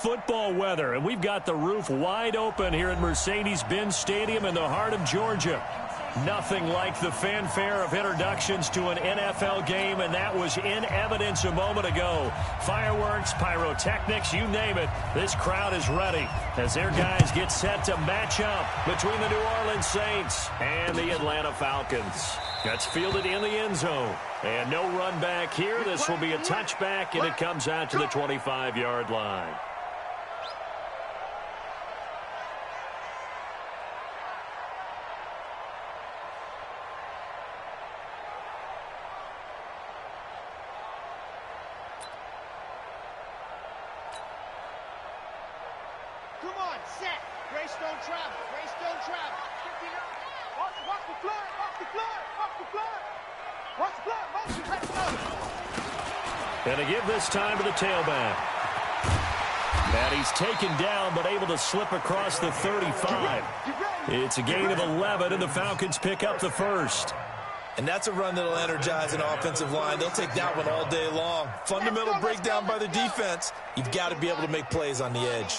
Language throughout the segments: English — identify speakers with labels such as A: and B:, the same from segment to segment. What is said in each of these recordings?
A: Football weather, and we've got the roof wide open here at Mercedes-Benz Stadium in the heart of Georgia. Nothing like the fanfare of introductions to an NFL game, and that was in evidence a moment ago. Fireworks, pyrotechnics, you name it. This crowd is ready as their guys get set to match up between the New Orleans Saints and the Atlanta Falcons. That's fielded in the end zone. And no run back here. This will be a touchback, and it comes out to the 25-yard line. And to give this time to the tailback. And he's taken down but able to slip across the 35. It's a gain of 11, and the Falcons pick up the first.
B: And that's a run that'll energize an offensive line. They'll take that one all day long. Fundamental breakdown by the defense. You've got to be able to make plays on the edge.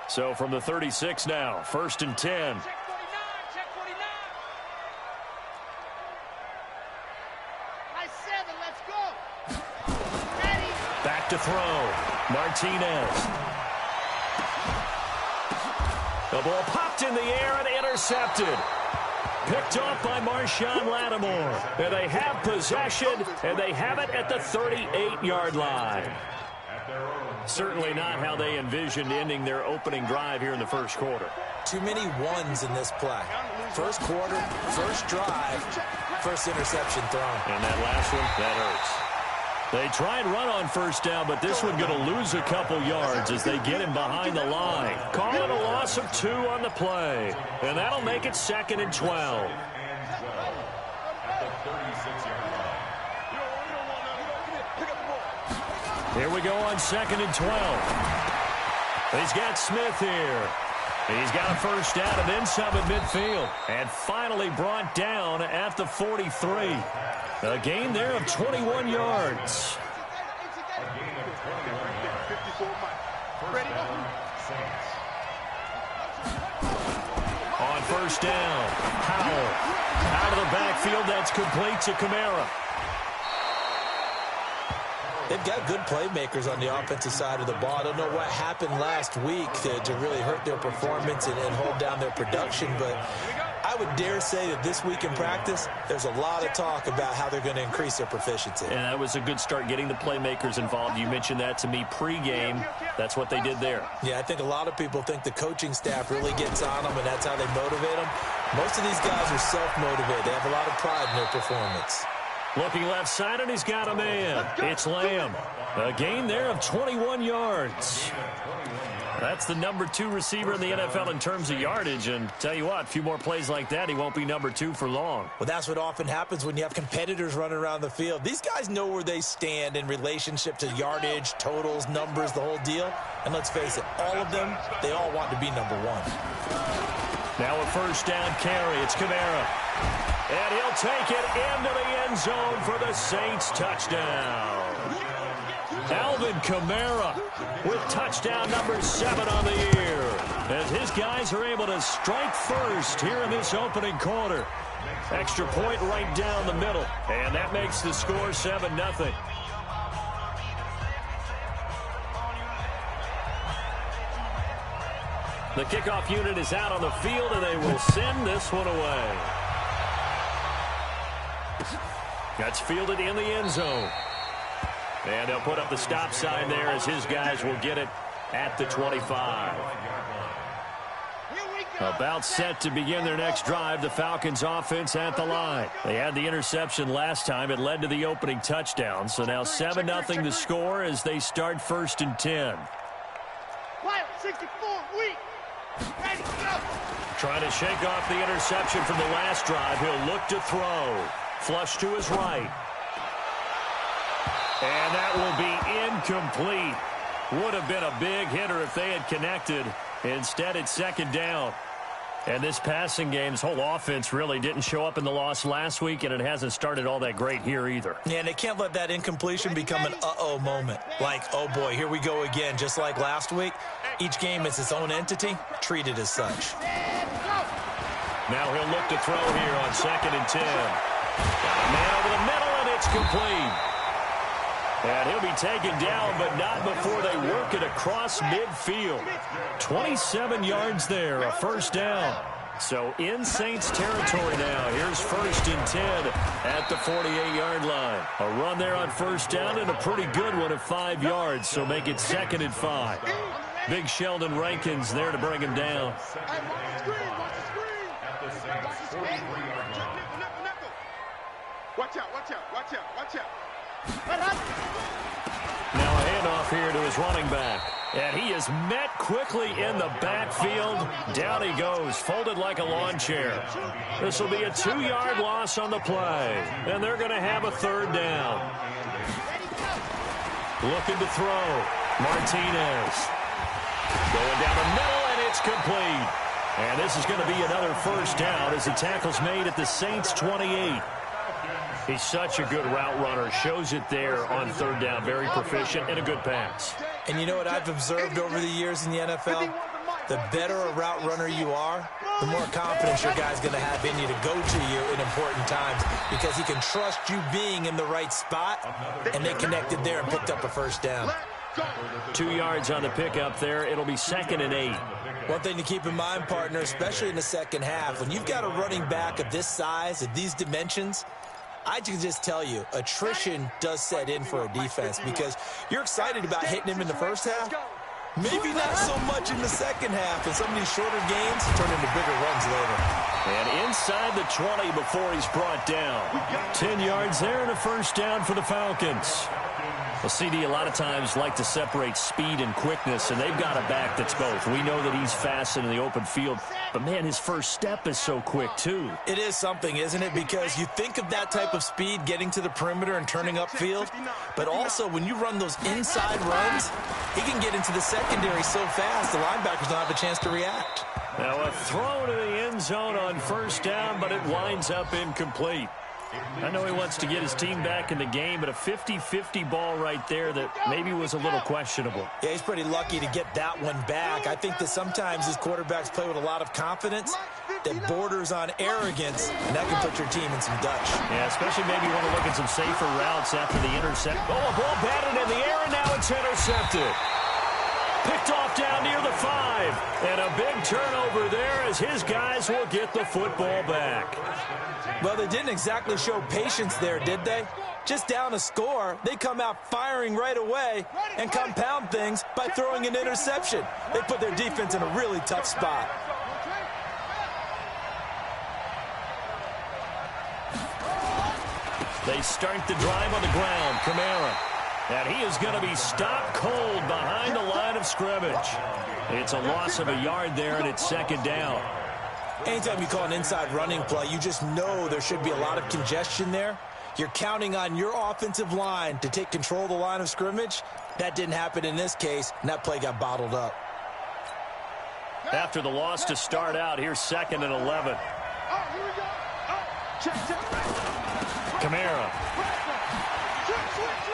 A: So from the 36 now, 1st and 10. Back to throw. Martinez. The ball popped in the air and intercepted. Picked off by Marshawn Lattimore. And they have possession, and they have it at the 38-yard line. Certainly not how they envisioned ending their opening drive here in the first quarter.
B: Too many ones in this play. First quarter, first drive, first interception thrown.
A: And that last one, that hurts. They try and run on first down, but this one going to lose a couple yards as they get him behind the line. Call it a loss of 2 on the play. And that'll make it 2nd and 12. Here we go on 2nd and 12. He's got Smith here. He's got a first down and then some at midfield. And finally brought down at the 43. A gain there of 21 yards. On first down, Powell. Out of the backfield, that's complete to Kamara.
B: They've got good playmakers on the offensive side of the ball. I don't know what happened last week to really hurt their performance and hold down their production, but I would dare say that this week in practice, there's a lot of talk about how they're going to increase their proficiency.
A: And that was a good start getting the playmakers involved. You mentioned that to me pregame. That's what they did there.
B: Yeah, I think a lot of people think the coaching staff really gets on them, and that's how they motivate them. Most of these guys are self-motivated. They have a lot of pride in their performance.
A: Looking left side, and he's got a man. It's Lamb. A gain there of 21 yards. That's the number 2 receiver in the NFL in terms of yardage. And tell you what, a few more plays like that, he won't be number 2 for long.
B: Well, that's what often happens when you have competitors running around the field. These guys know where they stand in relationship to yardage, totals, numbers, the whole deal. And let's face it, all of them, they all want to be number 1.
A: Now a first down carry. It's Kamara. And he'll take it into the end zone for the Saints touchdown. Alvin Kamara with touchdown number 7 on the year. As his guys are able to strike first here in this opening quarter. Extra point right down the middle. And that makes the score 7-0. The kickoff unit is out on the field, and they will send this one away. That's fielded in the end zone. And they'll put up the stop sign there as his guys will get it at the 25. About set to begin their next drive, the Falcons offense at the line. They had the interception last time. It led to the opening touchdown. So now 7-0 the score as they start 1st and 10. Trying to shake off the interception from the last drive. He'll look to throw. Flush to his right. And that will be incomplete. Would have been a big hitter if they had connected. Instead, it's 2nd down. And this passing game's whole offense really didn't show up in the loss last week, and it hasn't started all that great here either.
B: Yeah, and they can't let that incompletion become an uh-oh moment. Like, oh boy, here we go again, just like last week. Each game is its own entity, treat it as such.
A: Now he'll look to throw here on 2nd and 10. Got a man over the middle, and it's complete. And he'll be taken down, but not before they work it across midfield. 27 yards there, a first down. So in Saints territory now. Here's 1st and 10 at the 48-yard line. A run there on first down and a pretty good one at 5 yards, so make it 2nd and 5. Big Sheldon Rankins there to bring him down.
C: Watch out, watch out, watch out, watch out.
A: Now a handoff here to his running back. And he is met quickly in the backfield. Down he goes, folded like a lawn chair. This will be a 2-yard loss on the play. And they're going to have a 3rd down. Looking to throw. Martinez. Going down the middle, and it's complete. And this is going to be another first down as the tackle's made at the Saints' 28. He's such a good route runner. Shows it there on 3rd down. Very proficient and a good pass.
B: And you know what I've observed over the years in the NFL? The better a route runner you are, the more confidence your guy's going to have in you to go to you in important times because he can trust you being in the right spot, and they connected there and picked up a first down.
A: 2 yards on the pickup there. It'll be 2nd and 8.
B: One thing to keep in mind, partner, especially in the second half, when you've got a running back of this size, of these dimensions, I can just tell you, attrition does set in for a defense because you're excited about hitting him in the first half. Maybe not so much in the second half, and some of these shorter games turn into bigger runs later.
A: And inside the 20 before he's brought down. 10 yards there and a first down for the Falcons. Well, CD, a lot of times like to separate speed and quickness, and they've got a back that's both. We know that he's fast in the open field, but, man, his first step is so quick, too.
B: It is something, isn't it? Because you think of that type of speed getting to the perimeter and turning upfield, but also when you run those inside runs, he can get into the secondary so fast the linebackers don't have a chance to react.
A: Now a throw to the end zone on first down, but it winds up incomplete. I know he wants to get his team back in the game, but a 50-50 ball right there that maybe was a little questionable.
B: Yeah, he's pretty lucky to get that one back. I think that sometimes his quarterbacks play with a lot of confidence that borders on arrogance, and that can put your team in some Dutch.
A: Yeah, especially maybe you want to look at some safer routes after the intercept. Oh, a ball batted in the air, and now it's intercepted. Picked off down near the 5. And a big turnover there as his guys will get the football back.
B: Well, they didn't exactly show patience there, did they? Just down a score, they come out firing right away and compound things by throwing an interception. They put their defense in a really tough spot.
A: They start the drive on the ground. Kamara. And he is going to be stopped cold behind the line of scrimmage. It's a loss of a yard there, and it's 2nd down.
B: Anytime you call an inside running play, you just know there should be a lot of congestion there. You're counting on your offensive line to take control of the line of scrimmage. That didn't happen in this case, and that play got bottled up.
A: After the loss to start out, here's 2nd and 11. Kamara.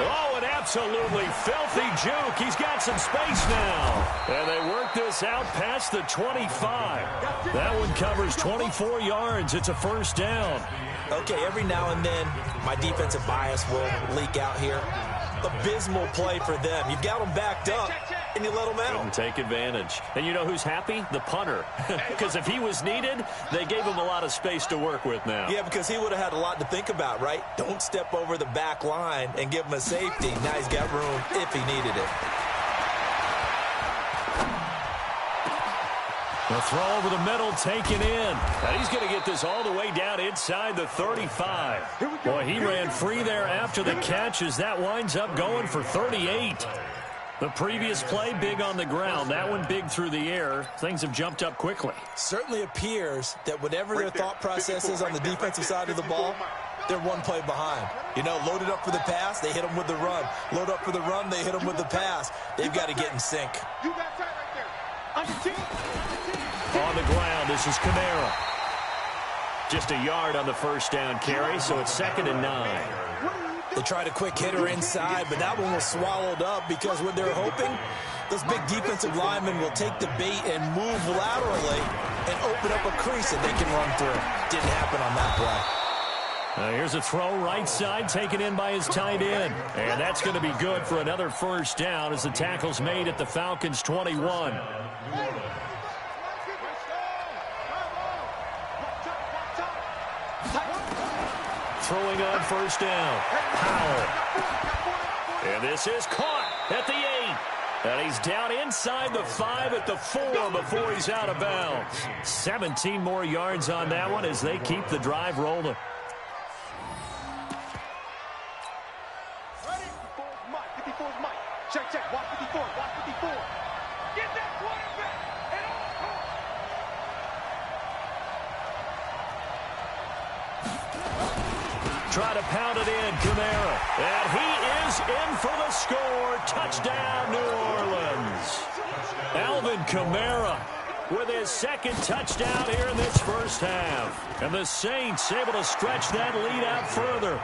A: Oh, an absolutely filthy juke. He's got some space now. And they work this out past the 25. That one covers 24 yards. It's a first down.
B: Okay, every now and then, my defensive bias will leak out here. Abysmal play for them. You've got them backed up, and you let them out.
A: Couldn't take advantage. And you know who's happy? The punter. Because if he was needed, they gave him a lot of space to work with now.
B: Yeah, because he would have had a lot to think about, right? Don't step over the back line and give him a safety. Now he's got room if he needed it.
A: The throw over the middle taken in. And he's going to get this all the way down inside the 35. Boy, he ran free there after the catch as that winds up going for 38. The previous play, big on the ground. That one big through the air. Things have jumped up quickly.
B: Certainly appears that whatever their thought process is on the defensive side of the ball, they're one play behind. You know, loaded up for the pass, they hit them with the run. Load up for the run, they hit them with the pass. They've got to get in sync.
C: You got tight right there.
A: On the ground, this is Kamara. Just a yard on the first down carry, so it's 2nd and 9.
B: They tried a quick hitter inside, but that one was swallowed up because what they're hoping, those big defensive linemen will take the bait and move laterally and open up a crease that they can run through. Didn't happen on that play.
A: Here's a throw right side, taken in by his tight end. And that's going to be good for another first down as the tackle's made at the Falcons' 21. Throwing on first down. Powell. And this is caught at the 8. And he's down inside the 5 at the 4 before he's out of bounds. 17 more yards on that one as they keep the drive rolling.
C: Ready? 54's Mike. 54's Mike. Check. Watch 54. Watch 54. Get that quarterback. And
A: Try to pound it in, Kamara. And he is in for the score. Touchdown, New Orleans. Alvin Kamara with his 2nd touchdown here in this first half. And the Saints able to stretch that lead out further.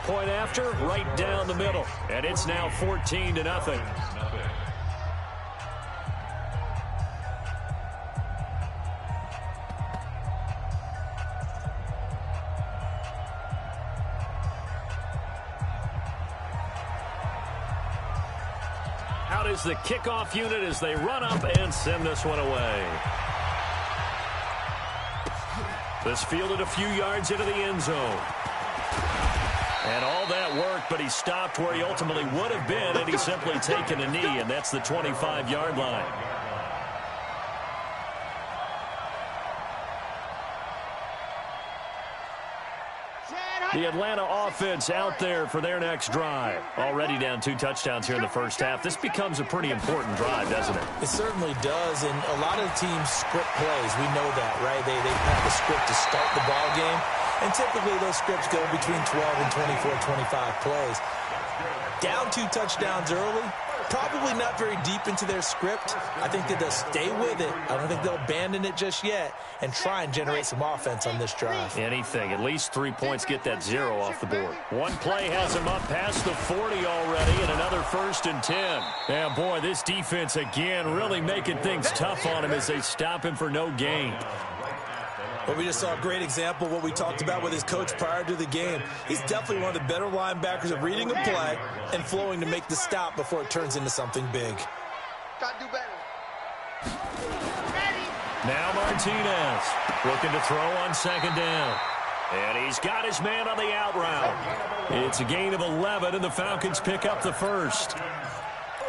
A: Point after, right down the middle. And it's now 14-0. Out is the kickoff unit as they run up and send this one away. This fielded a few yards into the end zone. And all that work, but he stopped where he ultimately would have been, and he's simply taken a knee, and that's the 25-yard line. The Atlanta offense out there for their next drive. Already down 2 touchdowns here in the first half. This becomes a pretty important drive, doesn't it?
B: It certainly does, and a lot of the teams script plays. We know that, right? They have a script to start the ball game, and typically those scripts go between 12 and 24, 25 plays. Down 2 touchdowns early, probably not very deep into their script. I think that they'll stay with it. I don't think they'll abandon it just yet and try and generate some offense on this drive.
A: Anything. At least 3 points, get that 0 off the board. One play has him up past the 40 already, and another 1st and 10. Yeah, boy, this defense again really making things tough on him as they stop him for no gain.
B: Well, we just saw a great example of what we talked about with his coach prior to the game. He's definitely one of the better linebackers of reading a play and flowing to make the stop before it turns into something big.
C: Gotta do better.
A: Now Martinez looking to throw on 2nd down. And he's got his man on the out route. It's a gain of 11, and the Falcons pick up the 1st.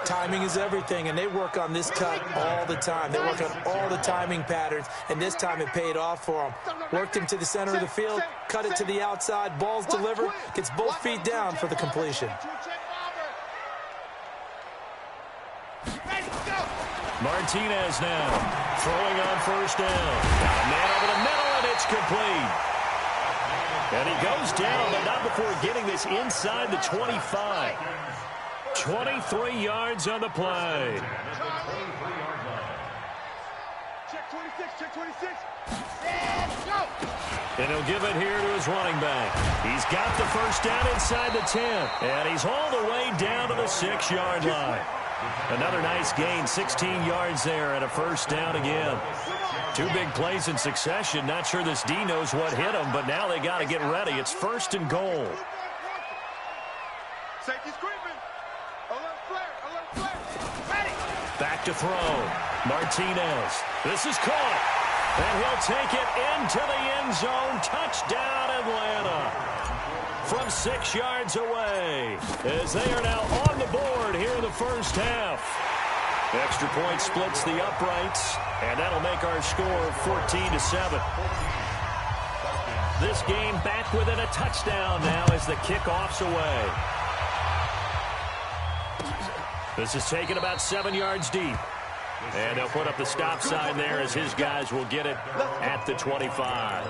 B: Timing is everything, and they work on this cut all the time. They work on all the timing patterns, and this time it paid off for them. Worked him to the center of the field, cut it to the outside, ball's delivered, gets both feet down for the completion.
A: Martinez now throwing on 1st down. Got a man over the middle, and it's complete. And he goes down, but not before getting this inside the 25. 23 yards on the play.
C: Check 26, check 26.
A: And he'll give it here to his running back. He's got the 1st down inside the 10. And he's all the way down to the 6-yard line. Another nice gain, 16 yards there and a 1st down again. 2 big plays in succession. Not sure this D knows what hit him, but now they got to get ready. It's 1st and goal.
C: Safety screaming. Alert flare. Ready.
A: Back to throw. Martinez. This is caught. And he'll take it into the end zone. Touchdown, Atlanta. From 6 yards away, as they are now on the board here in the first half. Extra point splits the uprights, and that'll make our score 14-7. This game back within a touchdown now as the kickoff's away. This is taken about 7 yards deep. And they'll put up the stop sign there as his guys will get it at the 25.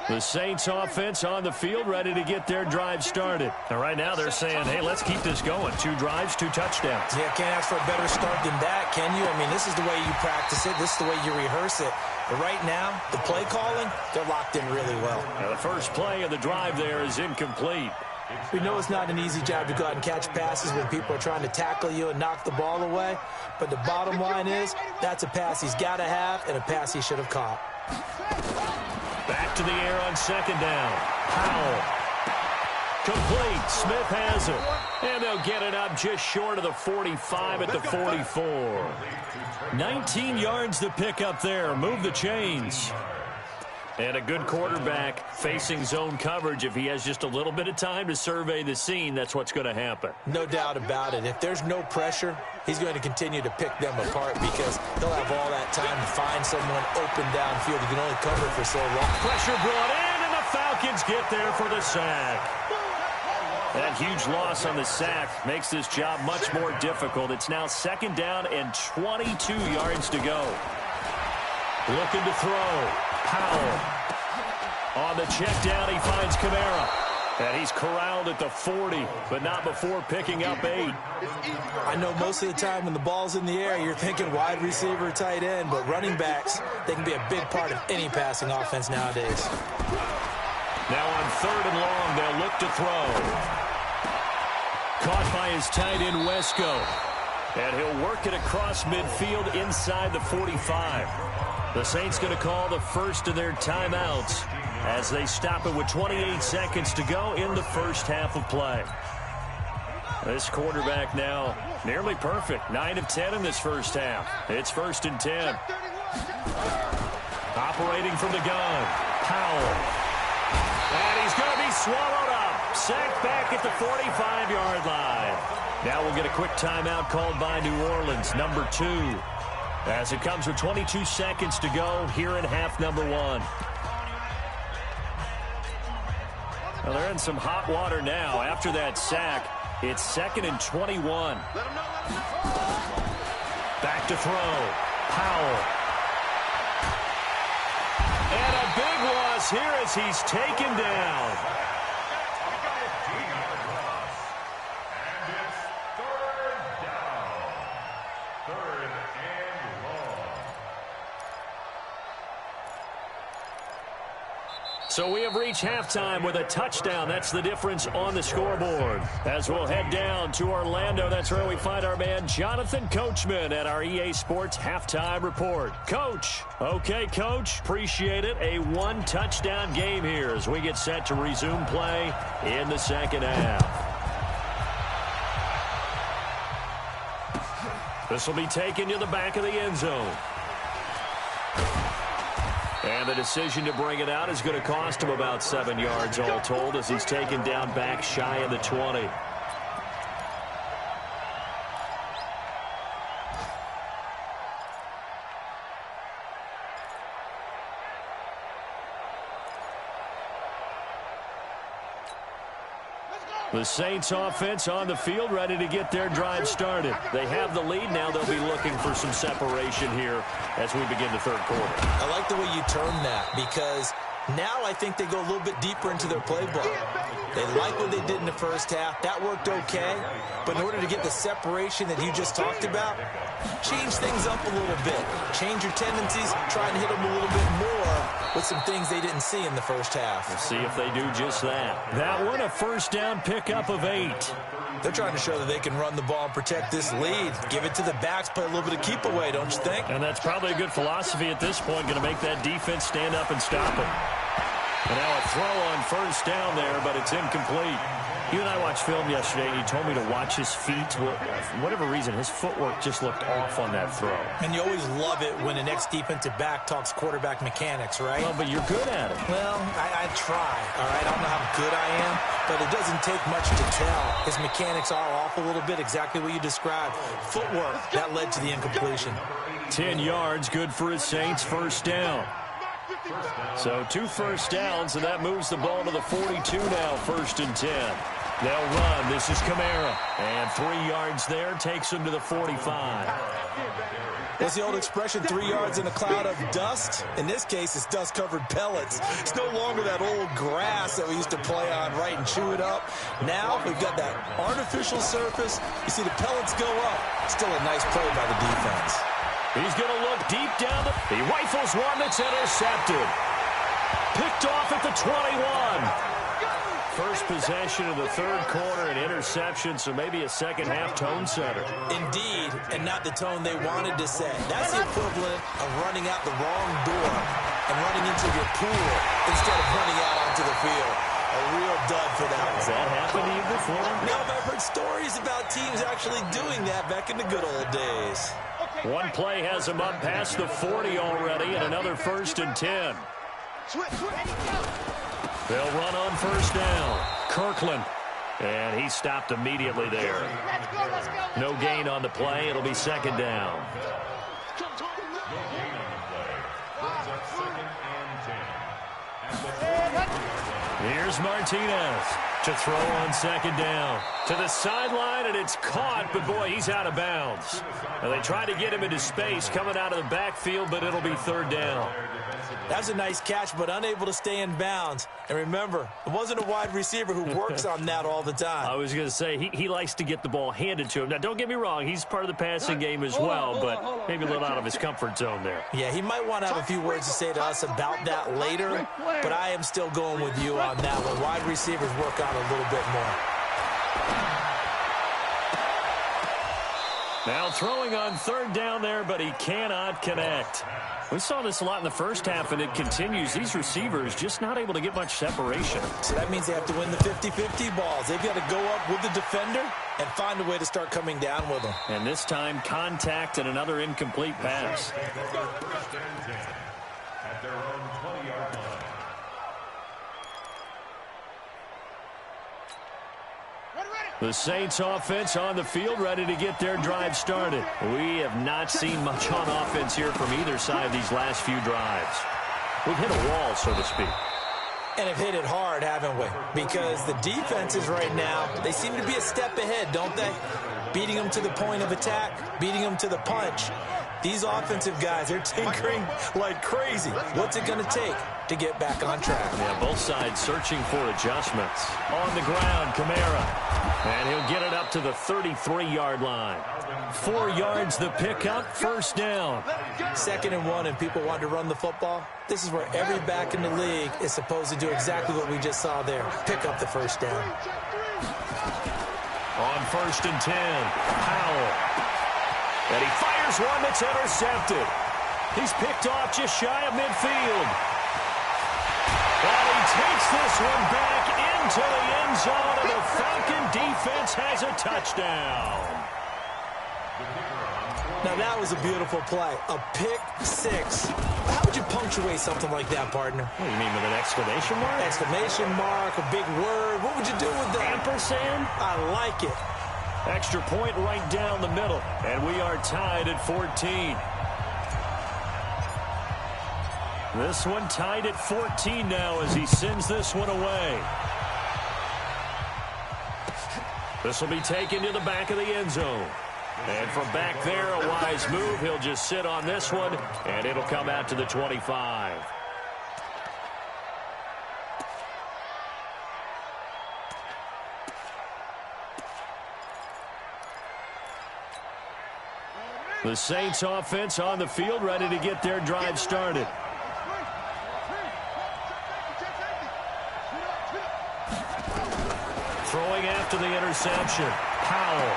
A: The Saints offense on the field, ready to get their drive started. And right now they're saying, hey, let's keep this going. 2 drives, 2 touchdowns.
B: Yeah, can't ask for a better start than that, can you? I mean, this is the way you practice it. This is the way you rehearse it. But right now, the play calling, they're locked in really well.
A: Now the first play of the drive there is incomplete.
B: We know it's not an easy job to go out and catch passes when people are trying to tackle you and knock the ball away. But the bottom line is, that's a pass he's got to have and a pass he should have caught.
A: Back to the air on second down. Powell. Complete. Smith has it. And they'll get it up just short of the 45 at the 44. 19 yards to pick up there. Move the chains. And a good quarterback facing zone coverage. If he has just a little bit of time to survey the scene, that's what's going to happen.
B: No doubt about it. If there's no pressure, he's going to continue to pick them apart because he'll have all that time to find someone open downfield. He can only cover for so long.
A: Pressure brought in, and the Falcons get there for the sack. That huge loss on the sack makes this job much more difficult. It's now second down and 22 yards to go. Looking to throw. Powell. On the check down, he finds Kamara. And he's corralled at the 40, but not before picking up 8.
B: I know most of the time when the ball's in the air, you're thinking wide receiver, tight end, but running backs, they can be a big part of any passing offense nowadays.
A: Now on 3rd and long, they'll look to throw. Caught by his tight end, Wesco. And he'll work it across midfield inside the 45. The Saints going to call the first of their timeouts as they stop it with 28 seconds to go in the first half of play. This quarterback now nearly perfect. 9 of 10 in this first half. It's 1st and 10. Operating from the gun. Powell. And he's going to be swallowed up. Sacked back at the 45-yard line. Now we'll get a quick timeout called by New Orleans, number 2. As it comes with 22 seconds to go here in half number 1. Well, they're in some hot water now. After that sack, it's 2nd and 21. Back to throw. Powell. And a big loss here as he's taken down. So we have reached halftime with a touchdown. That's the difference on the scoreboard. As we'll head down to Orlando, that's where we find our man Jonathan Coachman at our EA Sports Halftime Report. Coach. Okay, Coach. Appreciate it. A 1-touchdown game here as we get set to resume play in the second half. This will be taken to the back of the end zone. And the decision to bring it out is going to cost him about 7 yards all told as he's taken down back shy of the 20. The Saints offense on the field ready to get their drive started. They have the lead. Now they'll be looking for some separation here as we begin the third quarter.
B: I like the way you term that because now I think they go a little bit deeper into their playbook. They like what they did in the first half. That worked okay. But in order to get the separation that you just talked about, change things up a little bit. Change your tendencies. Try and hit them a little bit more with some things they didn't see in the first half.
A: We'll see if they do just that. That one, a first down pickup of 8.
B: They're trying to show that they can run the ball and protect this lead. Give it to the backs, play a little bit of keep away, don't you think?
A: And that's probably a good philosophy at this point, going to make that defense stand up and stop it. And now a throw on first down there, but it's incomplete. You and I watched film yesterday, and you told me to watch his feet. Well, for whatever reason, his footwork just looked off on that throw.
B: And you always love it when an ex-defensive back talks quarterback mechanics, right?
A: Well, but you're good at it.
B: Well, I try, all right? I don't know how good I am, but it doesn't take much to tell. His mechanics are off a little bit, exactly what you described. Footwork, that led to the incompletion.
A: 10 yards, good for his Saints, first down. So 2 first downs, and that moves the ball to the 42 now, 1st and 10. They'll run. This is Kamara. And 3 yards there takes him to the 45.
B: What's the old expression, 3 yards in a cloud of dust? In this case, it's dust-covered pellets. It's no longer that old grass that we used to play on, right, and chew it up. Now we've got that artificial surface. You see the pellets go up. Still a nice play by the defense.
A: He's going to look deep down. He rifles one that's intercepted. Picked off at the 21. First possession of the third quarter, an interception, so maybe a second-half tone setter.
B: Indeed, and not the tone they wanted to set. That's the equivalent of running out the wrong door and running into your pool instead of running out onto the field. A real dud for that one.
A: Has that happened to you before?
B: No, but I've heard stories about teams actually doing that back in the good old days.
A: One play has him up past the 40 already, and another 1st and 10. They'll run on first down. Kirkland. And he stopped immediately there. No gain on the play. It'll be second down. Here's Martinez to throw on second down. To the sideline, and it's caught, but boy, he's out of bounds. Now, they try to get him into space coming out of the backfield, but it'll be third down.
B: That's a nice catch, but unable to stay in bounds. And remember, it wasn't a wide receiver who works on that all the time.
A: I was going to say, he likes to get the ball handed to him. Now, don't get me wrong, he's part of the passing game as well, but maybe a little out of his comfort zone there.
B: Yeah, he might want to have a few words to say to us about that later, but I am still going with you on that one. Wide receivers work on a little bit more.
A: Now throwing on third down there, but he cannot connect. We saw this a lot in the first half, and it continues. These receivers just not able to get much separation.
B: So that means they have to win the 50-50 balls. They've got to go up with the defender and find a way to start coming down with them.
A: And this time, contact and another incomplete pass.
D: At their own 20-yard line.
A: The Saints offense on the field, ready to get their drive started. We have not seen much on offense here from either side these last few drives. We've hit a wall, so to speak.
B: And have hit it hard, haven't we? Because the defenses right now, they seem to be a step ahead, don't they? Beating them to the point of attack, beating them to the punch. These offensive guys, they're tinkering like crazy. What's it going to take to get back on track?
A: Yeah, both sides searching for adjustments. On the ground, Kamara. And he'll get it up to the 33-yard line. 4 yards the pickup, first down.
B: 2nd and 1, and people want to run the football. This is where every back in the league is supposed to do exactly what we just saw there. Pick up the first down.
A: On 1st and 10, Powell. And he fires one that's intercepted. He's picked off just shy of midfield. And he takes this one back into the end zone, and the Falcon defense has a touchdown.
B: Now, that was a beautiful play. A pick six. How would you punctuate something like that, partner?
A: What do you mean, with an exclamation mark?
B: Exclamation mark, a big word. What would you do with that?
A: Ampersand?
B: I like it.
A: Extra point right down the middle, and we are tied at 14. This one tied at 14 now as he sends this one away. This will be taken to the back of the end zone. And from back there, a wise move. He'll just sit on this one, and it'll come out to the 25. The Saints offense on the field, ready to get their drive started. Throwing after the interception. Powell.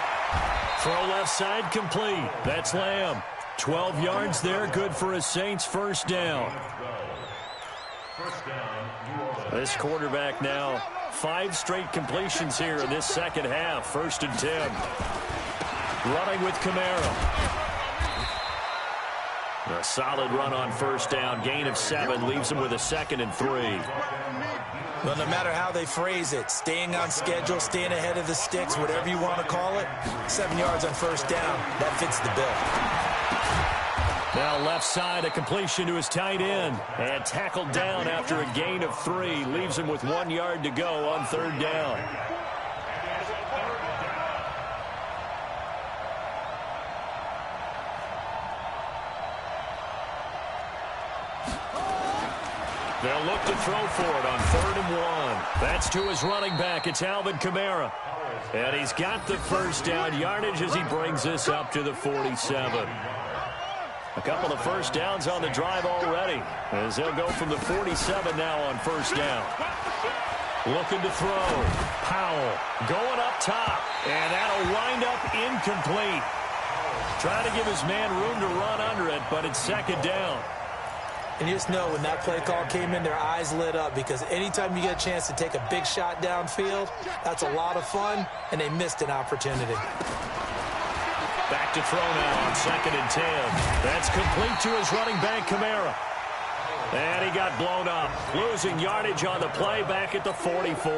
A: Throw left side complete. That's Lamb. 12 yards there, good for a Saints first down. This quarterback now, 5 straight completions here in this second half. 1st and 10. Running with Kamara. A solid run on first down. Gain of 7 leaves him with a 2nd and 3.
B: Well, no matter how they phrase it, staying on schedule, staying ahead of the sticks, whatever you want to call it, 7 yards on first down, that fits the bill.
A: Now left side, a completion to his tight end. And tackled down after a gain of 3. Leaves him with 1 yard to go on 3rd down. They'll look to throw for it on 3rd and 1. That's to his running back. It's Alvin Kamara. And he's got the first down yardage as he brings this up to the 47. A couple of first downs on the drive already, as they'll go from the 47 now on first down. Looking to throw. Powell going up top, and that'll wind up incomplete. Trying to give his man room to run under it, but it's 2nd down.
B: And you just know when that play call came in, their eyes lit up, because anytime you get a chance to take a big shot downfield, that's a lot of fun, and they missed an opportunity.
A: Back to throw now on 2nd and 10. That's complete to his running back, Kamara. And he got blown up, losing yardage on the play back at the 44.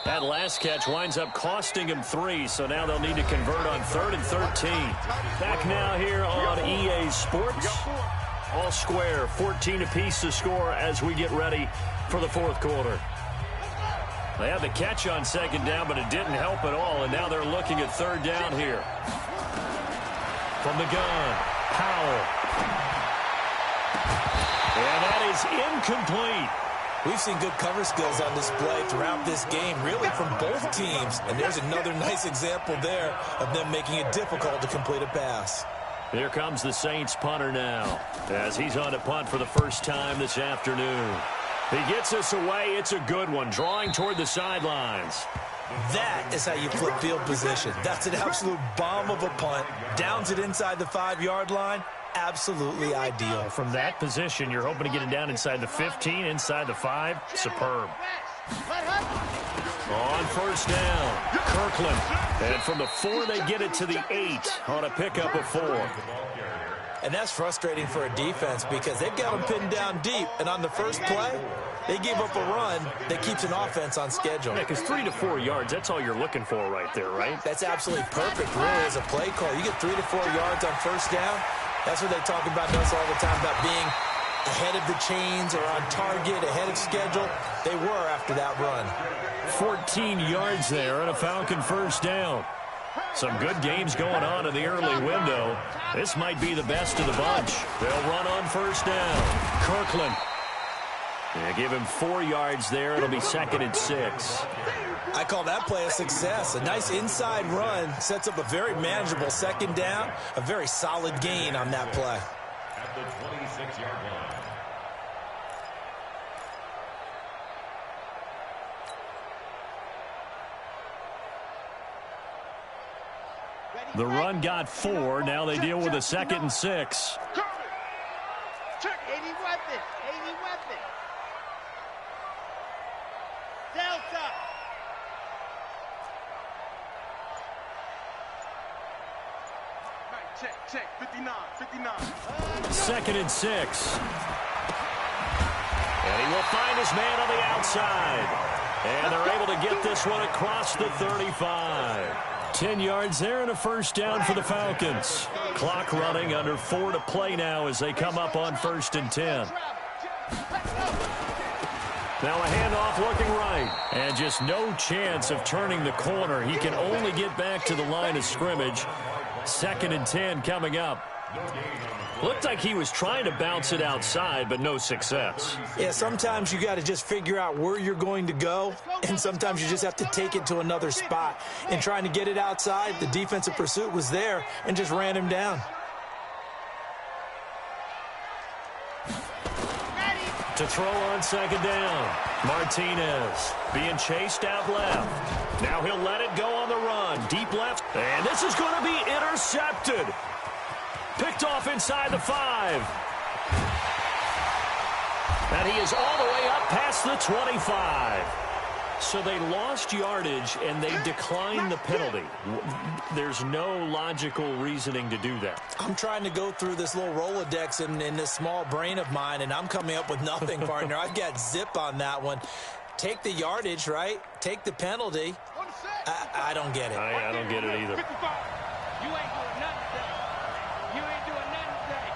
A: That last catch winds up costing him 3, so now they'll need to convert on 3rd and 13. Back now here on EA Sports. All square, 14 apiece to score as we get ready for the 4th quarter. They had the catch on 2nd down, but it didn't help at all, and now they're looking at 3rd down here. From the gun, Powell. And that is incomplete.
B: We've seen good cover skills on display throughout this game, really from both teams. And there's another nice example there of them making it difficult to complete a pass.
A: Here comes the Saints punter now, as he's on to punt for the first time this afternoon. He gets us away. It's a good one, drawing toward the sidelines.
B: That is how you flip field position. That's an absolute bomb of a punt. Downs it inside the 5-yard line. Absolutely ideal.
A: From that position, you're hoping to get it down inside the 15, inside the 5. Superb. On first down, Kirkland. And from the 4, they get it to the 8 on a pickup of 4.
B: And that's frustrating for a defense because they've got them pinned down deep. And on the first play, they gave up a run that keeps an offense on schedule.
A: Yeah, because 3 to 4 yards, that's all you're looking for right there, right?
B: That's absolutely perfect, really, as a play call. You get 3 to 4 yards on first down. That's what they talk about us all the time, about being ahead of the chains or on target, ahead of schedule. They were after that run.
A: 14 yards there and a Falcon first down. Some good games going on in the early window. This might be the best of the bunch. They'll run on first down. Kirkland. They give him 4 yards there. It'll be 2nd and 6.
B: I call that play a success. A nice inside run sets up a very manageable 2nd down. A very solid gain on that play.
D: At the 26-yard line.
A: The run got 4. Now they deal with a 2nd and 6.
C: Check 80 weapons. 80 weapons. Delta. Right, check. 59.
A: 2nd and 6. And he will find his man on the outside. And they're able to get this one across the 35. 10 yards there and a first down for the Falcons. Clock running, under 4 to play now as they come up on 1st and 10. Now a handoff looking right. And just no chance of turning the corner. He can only get back to the line of scrimmage. 2nd and 10 coming up. Looked like he was trying to bounce it outside, but no success.
B: Yeah, sometimes you got to just figure out where you're going to go, and sometimes you just have to take it to another spot. And trying to get it outside, the defensive pursuit was there and just ran him down.
A: To throw on 2nd down. Martinez being chased out left. Now he'll let it go on the run. Deep left. And this is going to be intercepted. Picked off inside the 5. And he is all the way up past the 25. So they lost yardage and they declined the penalty. There's no logical reasoning to do that.
B: I'm trying to go through this little Rolodex in this small brain of mine, and I'm coming up with nothing, partner. I've got zip on that one. Take the yardage, right? Take the penalty. I don't get it.
A: I don't get it either.
C: You ain't doing nothing today. You ain't doing nothing today.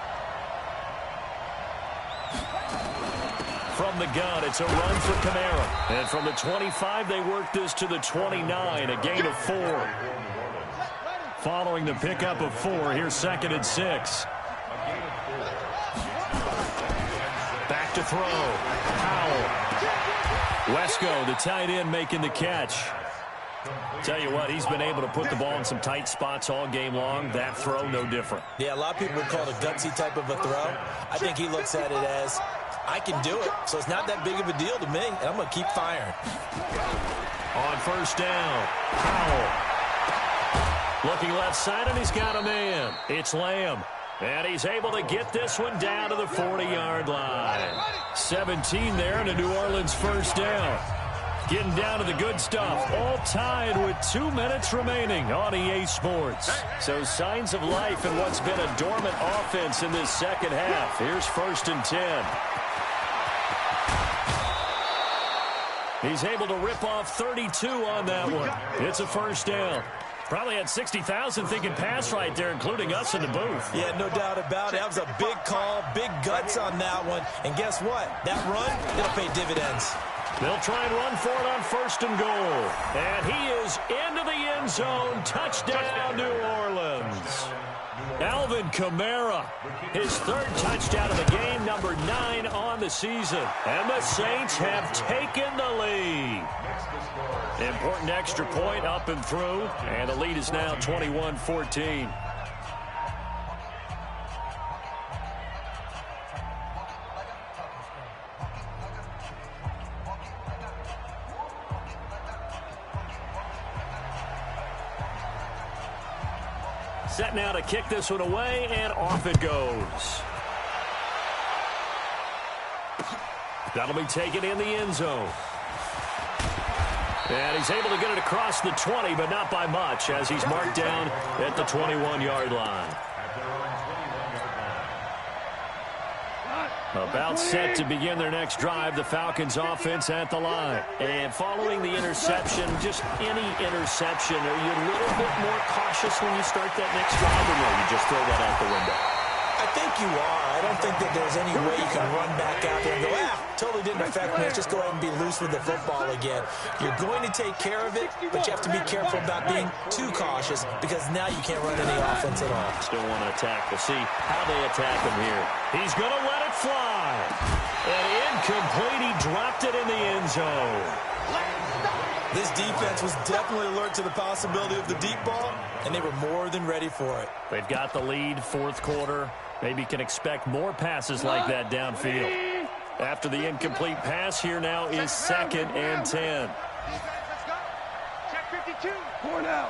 A: From the gun, it's a run for Kamara. And from the 25, they work this to the 29, a gain of 4. Following the pickup of 4, here's 2nd and 6. Back to throw. Powell. Wesco, the tight end, making the catch. Tell you what, he's been able to put the ball in some tight spots all game long. That throw, no different.
B: Yeah, a lot of people would call it a gutsy type of a throw. I think he looks at it as, I can do it, so it's not that big of a deal to me, and I'm going to keep firing.
A: On 1st down, Powell. Looking left side, and he's got a man. It's Lamb. And he's able to get this one down to the 40-yard line. 17 there, and a New Orleans 1st down. Getting down to the good stuff. All tied with 2 minutes remaining on EA Sports. So signs of life in what's been a dormant offense in this second half. Here's 1st and 10. He's able to rip off 32 on that one. It's a 1st down. Probably had 60,000 thinking pass right there, including us in the booth.
B: Yeah, no doubt about it. That was a big call, big guts on that one. And guess what? That run, it'll pay dividends.
A: They'll try and run for it on 1st and goal. And he is into the end zone. Touchdown, New Orleans. Alvin Kamara, his 3rd touchdown of the game, number 9 on the season. And the Saints have taken the lead. Important extra point up and through. And the lead is now 21-14. Set now to kick this one away, and off it goes. That'll be taken in the end zone. And he's able to get it across the 20, but not by much, as he's marked down at the 21-yard line. About set to begin their next drive, the Falcons offense at the line. And following the interception, just any interception, are you a little bit more cautious when you start that next drive, or no, you just throw that out the window?
B: I think you are. I don't think that there's any way you can run back out there and go, totally didn't affect me. Let's just go ahead and be loose with the football again. You're going to take care of it, but you have to be careful about being too cautious because now you can't run any offense at all.
A: Still want to attack. We'll see how they attack him here. He's going to let it fly. And incomplete. He dropped it in the end zone.
B: This defense was definitely alert to the possibility of the deep ball, and they were more than ready for it.
A: They've got the lead, 4th quarter. Maybe can expect more passes like that downfield. After the incomplete pass, here now is 2nd and 10.
C: Check 52. 4 now.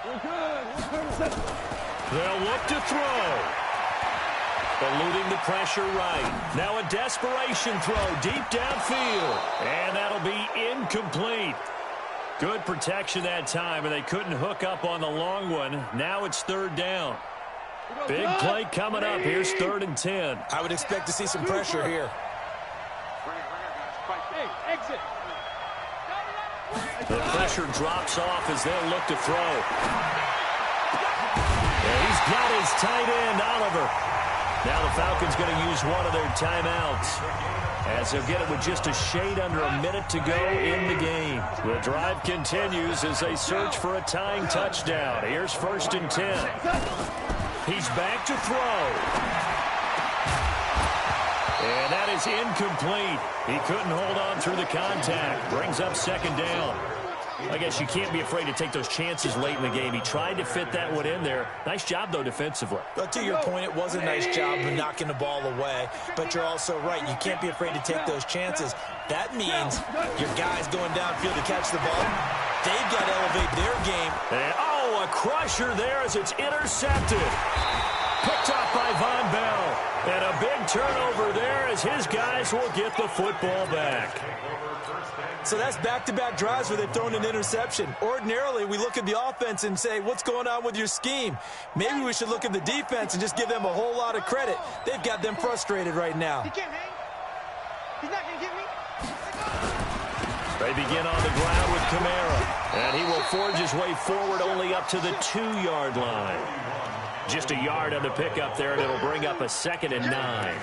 C: We're good.
A: They'll look to throw. Eluding the pressure right. Now a desperation throw deep downfield. And that'll be incomplete. Good protection that time, and they couldn't hook up on the long one. Now it's 3rd down. Big play coming up. Here's 3rd and 10.
B: I would expect to see some pressure here.
C: Exit.
A: The pressure drops off as they'll look to throw. And he's got his tight end, Oliver. Now the Falcons going to use one of their timeouts, as they'll get it with just a shade under a minute to go in the game. The drive continues as they search for a tying touchdown. Here's 1st and 10. He's back to throw. And that is incomplete. He couldn't hold on through the contact. Brings up 2nd down. I guess you can't be afraid to take those chances late in the game. He tried to fit that one in there. Nice job, though, defensively.
B: But to your point, it was a nice job of knocking the ball away. But you're also right. You can't be afraid to take those chances. That means your guys going downfield to catch the ball, they've got to elevate their game.
A: And, a crusher there as it's intercepted. Picked up by Von Bell. And a big turnover there as his guys will get the football back.
B: So that's back-to-back drives where they've thrown an interception. Ordinarily, we look at the offense and say, what's going on with your scheme? Maybe we should look at the defense and just give them a whole lot of credit. They've got them frustrated right now.
C: He can't hang. He's not going to get me.
A: They begin on the ground with Kamara. And he will forge his way forward only up to the 2-yard line. Just a yard on the pickup there, and it'll bring up a 2nd and 9.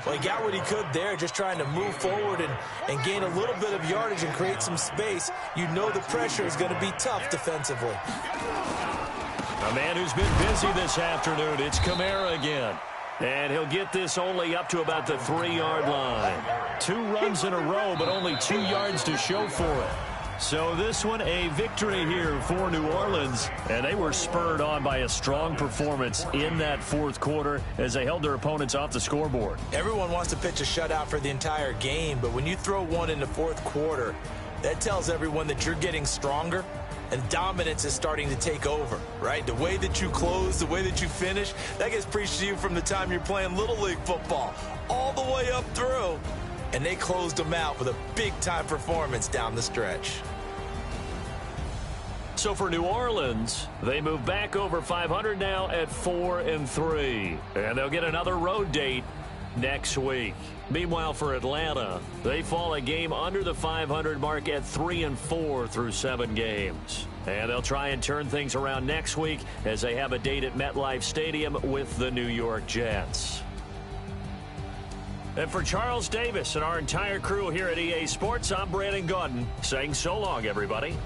B: Well, he got what he could there, just trying to move forward and gain a little bit of yardage and create some space. You know the pressure is going to be tough defensively.
A: A man who's been busy this afternoon, it's Kamara again. And he'll get this only up to about the 3-yard line. 2 runs in a row, but only 2 yards to show for it. So this one, a victory here for New Orleans. And they were spurred on by a strong performance in that fourth quarter as they held their opponents off the scoreboard.
B: Everyone wants to pitch a shutout for the entire game, but when you throw one in the fourth quarter, that tells everyone that you're getting stronger and dominance is starting to take over, right? The way that you close, the way that you finish, that gets preached to you from the time you're playing Little League football all the way up through. And they closed them out with a big-time performance down the stretch.
A: So for New Orleans, they move back over 500 now at 4-3. And they'll get another road date next week. Meanwhile, for Atlanta, they fall a game under the 500 mark at 3-4 through 7 games. And they'll try and turn things around next week as they have a date at MetLife Stadium with the New York Jets. And for Charles Davis and our entire crew here at EA Sports, I'm Brandon Gaudin saying so long, everybody.